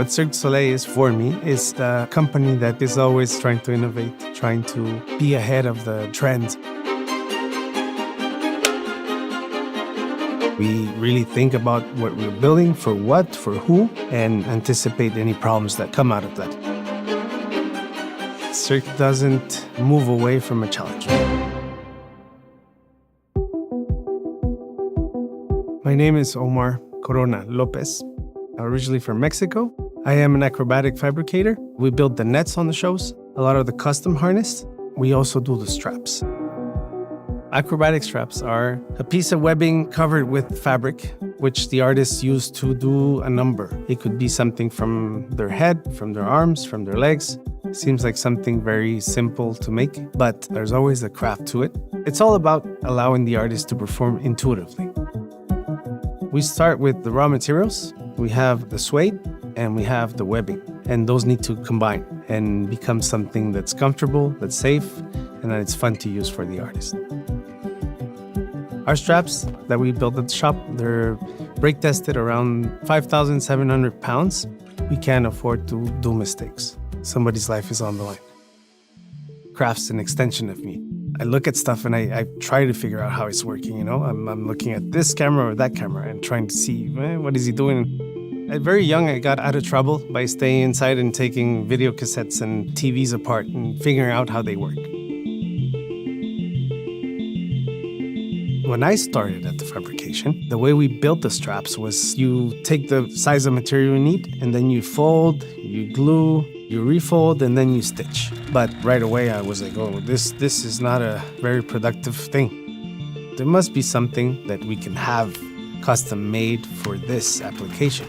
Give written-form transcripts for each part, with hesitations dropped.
What Cirque du Soleil is for me is the company that is always trying to innovate, trying to be ahead of the trends. We really think about what we're building, for what, for who, and anticipate any problems that come out of that. Cirque doesn't move away from a challenge. My name is Omar Lopez, originally from Mexico. I am an acrobatic fabricator. We build the nets on the shows, a lot of the custom harness. We also do the straps. Acrobatic straps are a piece of webbing covered with fabric, which the artists use to do a number. It could be something from their head, from their arms, from their legs. Seems like something very simple to make, but there's always a craft to it. It's all about allowing the artist to perform intuitively. We start with the raw materials. We have the suede and we have the webbing, and those need to combine and become something that's comfortable, that's safe, and that it's fun to use for the artist. Our straps that we build at the shop, they're brake tested around 5,700 pounds. We can't afford to do mistakes. Somebody's life is on the line. Craft's an extension of me. I look at stuff and I try to figure out how it's working, you know? I'm looking at this camera or that camera and trying to see, what is he doing? At very young, I got out of trouble by staying inside and taking video cassettes and TVs apart and figuring out how they work. When I started at the fabrication, the way we built the straps was you take the size of material you need, and then you fold, you glue, you refold, and then you stitch. But right away, I was like, oh, this is not a very productive thing. There must be something that we can have custom made for this application,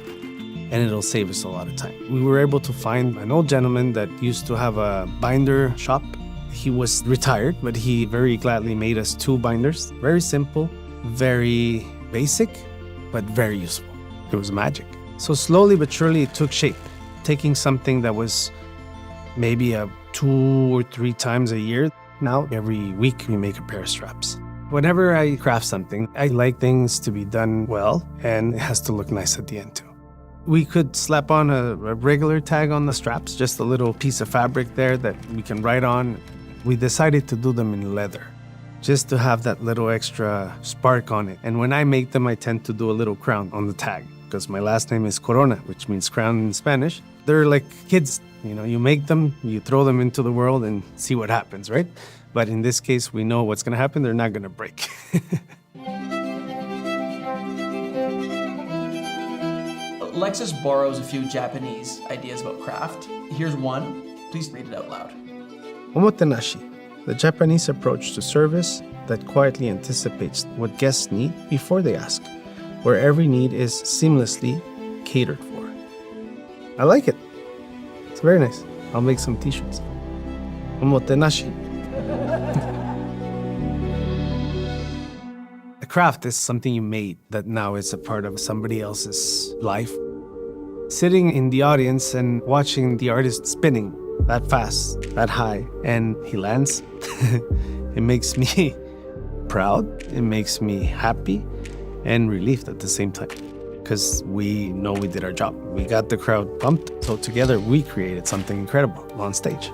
and it'll save us a lot of time. We were able to find an old gentleman that used to have a binder shop. He was retired, but he very gladly made us 2 binders. Very simple, very basic, but very useful. It was magic. So slowly but surely it took shape, taking something that was maybe 2 or 3 times a year. Now every week we make a pair of straps. Whenever I craft something, I like things to be done well, and it has to look nice at the end too. We could slap on a regular tag on the straps, just a little piece of fabric there that we can write on. We decided to do them in leather, just to have that little extra spark on it. And when I make them, I tend to do a little crown on the tag, because my last name is Corona, which means crown in Spanish. They're like kids, you know, you make them, you throw them into the world and see what happens, right? But in this case, we know what's gonna happen, they're not gonna break. Lexus borrows a few Japanese ideas about craft. Here's one. Please read it out loud. OMOTENASHI, the Japanese approach to service that quietly anticipates what guests need before they ask, where every need is seamlessly catered for. I like it. It's very nice. I'll make some t-shirts. OMOTENASHI. A craft is something you made that now is a part of somebody else's life. Sitting in the audience and watching the artist spinning that fast, that high, and he lands, it makes me proud, it makes me happy, and relieved at the same time. Because we know we did our job. We got the crowd pumped, so together we created something incredible on stage.